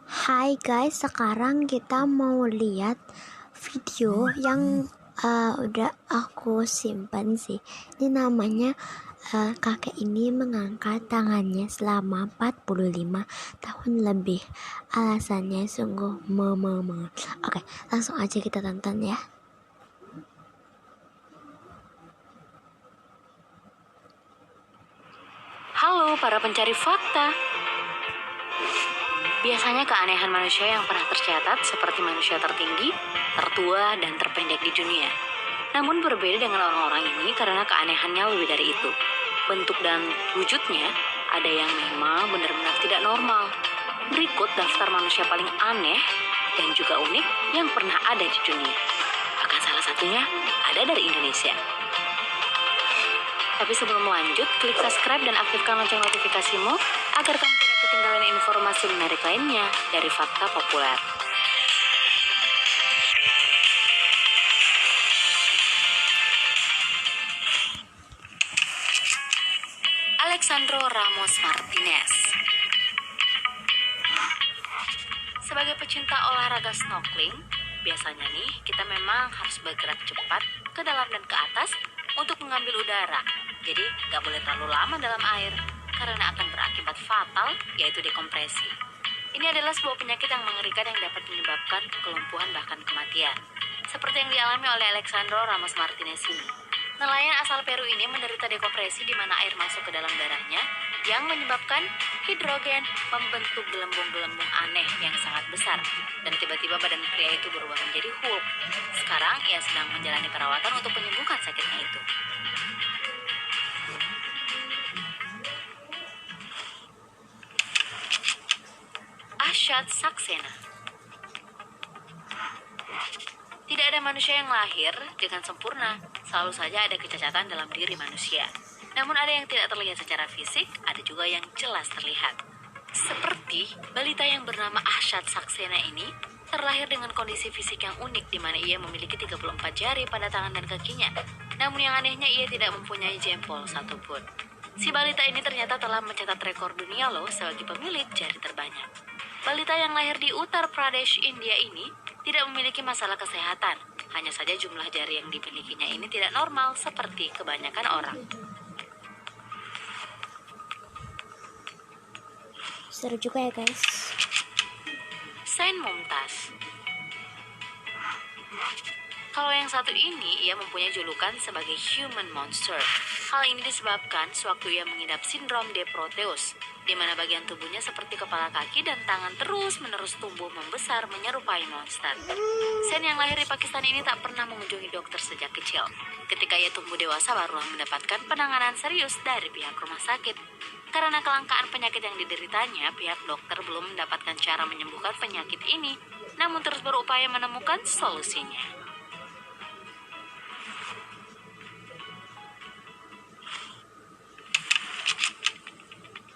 Hai guys, sekarang kita mau lihat video yang udah aku simpan sih. Ini namanya kakek ini mengangkat tangannya selama 45 tahun lebih. Alasannya sungguh Oke, langsung aja kita tonton ya. Halo para pencari fakta. Biasanya keanehan manusia yang pernah tercatat seperti manusia tertinggi, tertua, dan terpendek di dunia. Namun berbeda dengan orang-orang ini karena keanehannya lebih dari itu. Bentuk dan wujudnya ada yang memang benar-benar tidak normal. Berikut daftar manusia paling aneh dan juga unik yang pernah ada di dunia. Bahkan salah satunya ada dari Indonesia. Tapi sebelum lanjut, klik subscribe dan aktifkan lonceng notifikasimu agar kamu tidak ketinggalan informasi menarik lainnya dari fakta populer. Alexandro Ramos Martinez. Sebagai pecinta olahraga snorkeling, biasanya nih kita memang harus bergerak cepat ke dalam dan ke atas untuk mengambil udara. Jadi gak boleh terlalu lama dalam air karena akan berakibat fatal, yaitu dekompresi. Ini adalah sebuah penyakit yang mengerikan yang dapat menyebabkan kelumpuhan bahkan kematian. Seperti yang dialami oleh Alexandro Ramos Martinez ini. Nelayan asal Peru ini menderita dekompresi di mana air masuk ke dalam darahnya yang menyebabkan hidrogen membentuk gelembung-gelembung aneh yang sangat besar. Dan tiba-tiba badan pria itu berubah menjadi Hulk. Sekarang ia sedang menjalani perawatan untuk menyembuhkan sakitnya itu. Arshad Saxena. Tidak ada manusia yang lahir dengan sempurna. Selalu saja ada kecacatan dalam diri manusia. Namun ada yang tidak terlihat secara fisik, ada juga yang jelas terlihat. Seperti balita yang bernama Arshad Saxena ini terlahir dengan kondisi fisik yang unik di mana ia memiliki 34 jari pada tangan dan kakinya. Namun yang anehnya ia tidak mempunyai jempol satupun. Si balita ini ternyata telah mencatat rekor dunia loh sebagai pemilik jari terbanyak. Balita yang lahir di Uttar Pradesh, India ini tidak memiliki masalah kesehatan. Hanya saja jumlah jari yang dimilikinya ini tidak normal seperti kebanyakan orang. Seru juga ya guys. Saint Mumtaz. Kalau yang satu ini, ia mempunyai julukan sebagai human monster. Hal ini disebabkan sewaktu ia mengidap sindrom de Proteus, di mana bagian tubuhnya seperti kepala, kaki, dan tangan terus-menerus tumbuh membesar menyerupai monster. Saint yang lahir di Pakistan ini tak pernah mengunjungi dokter sejak kecil. Ketika ia tumbuh dewasa, barulah mendapatkan penanganan serius dari pihak rumah sakit. Karena kelangkaan penyakit yang dideritanya, pihak dokter belum mendapatkan cara menyembuhkan penyakit ini, namun terus berupaya menemukan solusinya.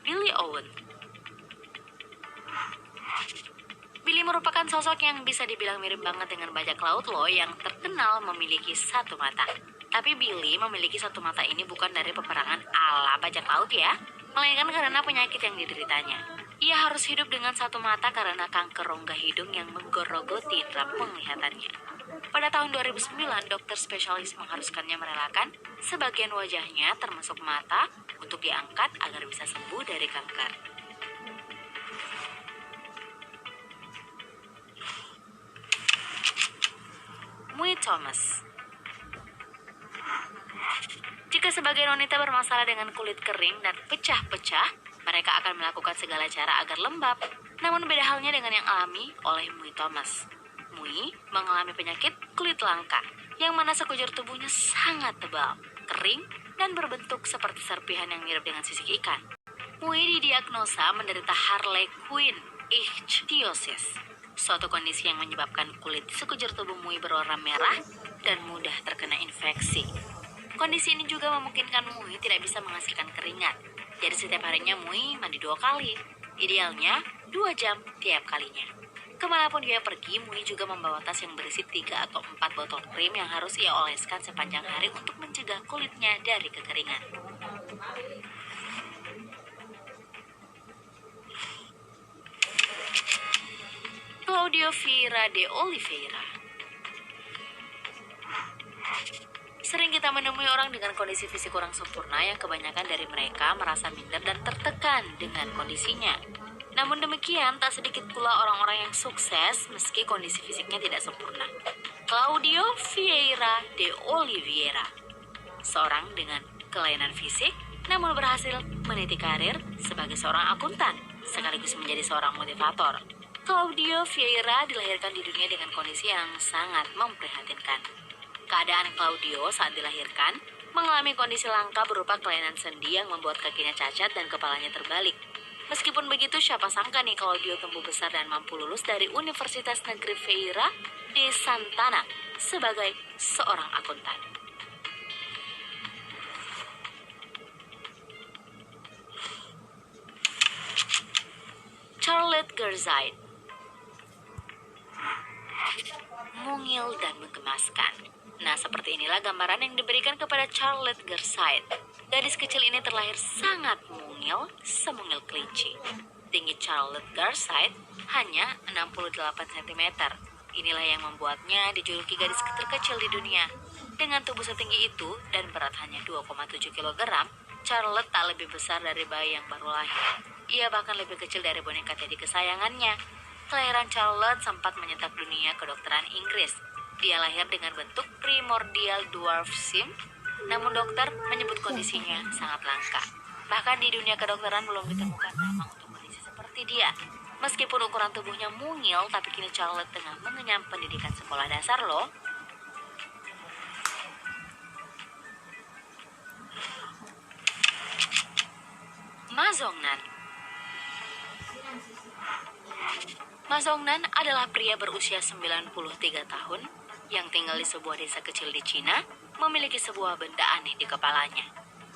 Billy Owen. Billy merupakan sosok yang bisa dibilang mirip banget dengan bajak laut loh yang terkenal memiliki satu mata. Tapi Billy memiliki satu mata ini bukan dari peperangan ala bajak laut ya, melainkan karena penyakit yang dideritanya. Ia harus hidup dengan satu mata karena kanker rongga hidung yang menggerogoti indera penglihatannya. Pada tahun 2009, dokter spesialis mengharuskannya merelakan sebagian wajahnya termasuk mata untuk diangkat agar bisa sembuh dari kanker. Mui Thomas. Jika sebagian wanita bermasalah dengan kulit kering dan pecah-pecah, mereka akan melakukan segala cara agar lembab. Namun beda halnya dengan yang alami oleh Mui Thomas. Mui mengalami penyakit kulit langka, yang mana sekujur tubuhnya sangat tebal, kering, dan berbentuk seperti serpihan yang mirip dengan sisik ikan. Mui didiagnosa menderita Harlequin ichthyosis, suatu kondisi yang menyebabkan kulit sekujur tubuh Mui berwarna merah dan mudah terkena infeksi. Kondisi ini juga memungkinkan Mui tidak bisa menghasilkan keringat. Jadi setiap harinya Mui mandi 2 kali, idealnya 2 jam tiap kalinya. Kemanapun dia pergi, Mui juga membawa tas yang berisi 3 atau 4 botol krim yang harus ia oleskan sepanjang hari untuk mencegah kulitnya dari kekeringan. Claudio Vieira de Oliveira. Sering kita menemui orang dengan kondisi fisik kurang sempurna yang kebanyakan dari mereka merasa minder dan tertekan dengan kondisinya. Namun demikian, tak sedikit pula orang-orang yang sukses meski kondisi fisiknya tidak sempurna. Claudio Vieira de Oliveira, seorang dengan kelainan fisik, namun berhasil meniti karir sebagai seorang akuntan, sekaligus menjadi seorang motivator. Claudio Vieira dilahirkan di dunia dengan kondisi yang sangat memprihatinkan. Keadaan Claudio saat dilahirkan mengalami kondisi langka berupa kelainan sendi yang membuat kakinya cacat dan kepalanya terbalik. Meskipun begitu, siapa sangka nih Claudio tumbuh besar dan mampu lulus dari Universitas Negeri Vieira di Santana sebagai seorang akuntan. Charlotte Gerside, mungil dan menggemaskan. Nah, seperti inilah gambaran yang diberikan kepada Charlotte Gerside. Gadis kecil ini terlahir sangat mungil, semungil kelinci. Tinggi Charlotte Gerside hanya 68 cm. Inilah yang membuatnya dijuluki gadis terkecil di dunia. Dengan tubuh setinggi itu dan berat hanya 2,7 kg, Charlotte tak lebih besar dari bayi yang baru lahir. Ia bahkan lebih kecil dari boneka Teddy kesayangannya. Kelahiran Charlotte sempat menyentak dunia kedokteran Inggris. Dia lahir dengan bentuk primordial dwarfism, namun dokter menyebut kondisinya sangat langka. Bahkan di dunia kedokteran belum ditemukan nama untuk kondisi seperti dia. Meskipun ukuran tubuhnya mungil, tapi kini Charlotte tengah mengenyam pendidikan sekolah dasar loh. Ma Zongnan. Ma Zongnan adalah pria berusia 93 tahun yang tinggal di sebuah desa kecil di Cina, memiliki sebuah benda aneh di kepalanya.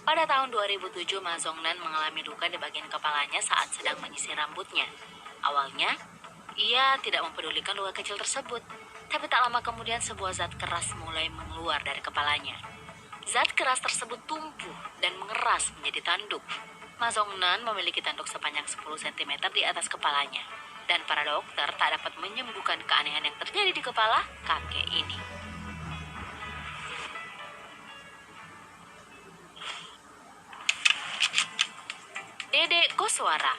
Pada tahun 2007, Ma Zongnan mengalami luka di bagian kepalanya saat sedang menyisir rambutnya. Awalnya, ia tidak mempedulikan luka kecil tersebut, tapi tak lama kemudian sebuah zat keras mulai mengeluar dari kepalanya. Zat keras tersebut tumbuh dan mengeras menjadi tanduk. Ma Zongnan memiliki tanduk sepanjang 10 cm di atas kepalanya. Dan para dokter tak dapat menyembuhkan keanehan yang terjadi di kepala kakek ini. Dede Koswara.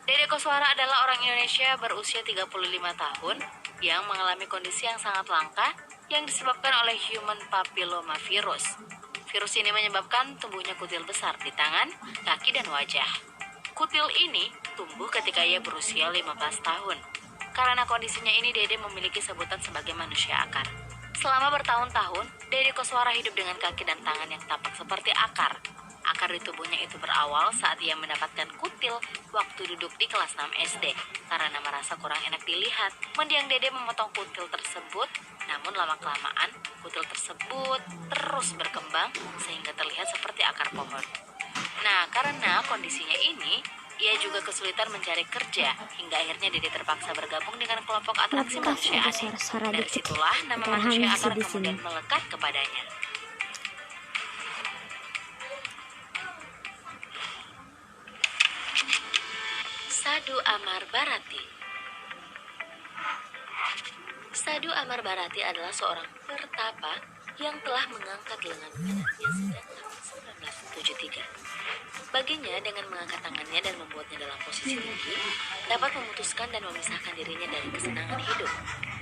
Dede Koswara adalah orang Indonesia berusia 35 tahun yang mengalami kondisi yang sangat langka yang disebabkan oleh human papilloma virus. Virus ini menyebabkan tumbuhnya kutil besar di tangan, kaki, dan wajah. Kutil ini tumbuh ketika ia berusia 15 tahun. Karena kondisinya ini, Dede memiliki sebutan sebagai manusia akar. Selama bertahun-tahun, Dede Koswara hidup dengan kaki dan tangan yang tampak seperti akar. Akar di tubuhnya itu berawal saat ia mendapatkan kutil waktu duduk di kelas 6 SD. Karena merasa kurang enak dilihat, mendiang Dede memotong kutil tersebut. Namun lama-kelamaan, kutil tersebut terus berkembang sehingga terlihat seperti akar pohon. Nah, karena kondisinya ini, ia juga kesulitan mencari kerja, hingga akhirnya Dede terpaksa bergabung dengan kelompok atraksi manusia aneh. Dari situlah nama manusia akar kemudian melekat kepadanya. Sadhu Amar Bharati. Sadhu Amar Bharati adalah seorang pertapa yang telah mengangkat lengan kanannya sejak tahun 1973. Baginya, dengan mengangkat tangannya dan membuatnya dalam posisi tinggi, dapat memutuskan dan memisahkan dirinya dari kesenangan hidup.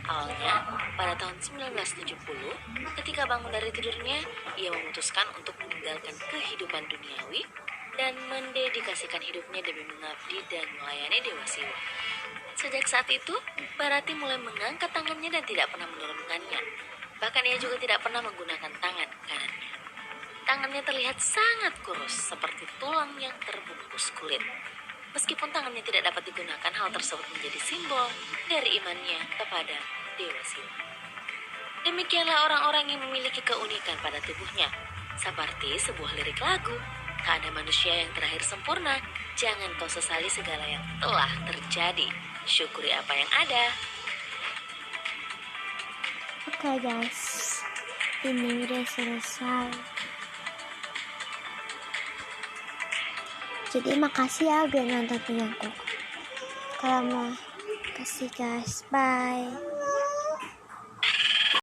Awalnya, pada tahun 1970, ketika bangun dari tidurnya, ia memutuskan untuk meninggalkan kehidupan duniawi dan mendedikasikan hidupnya demi mengabdi dan melayani Dewa Siwa. Sejak saat itu, Bharati mulai mengangkat tangannya dan tidak pernah menurunkannya. Bahkan ia juga tidak pernah menggunakan tangan kanannya. Tangannya terlihat sangat kurus, seperti tulang yang terbungkus kulit. Meskipun tangannya tidak dapat digunakan, hal tersebut menjadi simbol dari imannya kepada Dewa Siwa. Demikianlah orang-orang yang memiliki keunikan pada tubuhnya. Seperti sebuah lirik lagu, tak ada manusia yang terakhir sempurna, jangan kau sesali segala yang telah terjadi. Syukuri apa yang ada. Oke guys, ini udah selesai. Jadi makasih ya udah nonton aku. Kalau mau kasih guys, bye.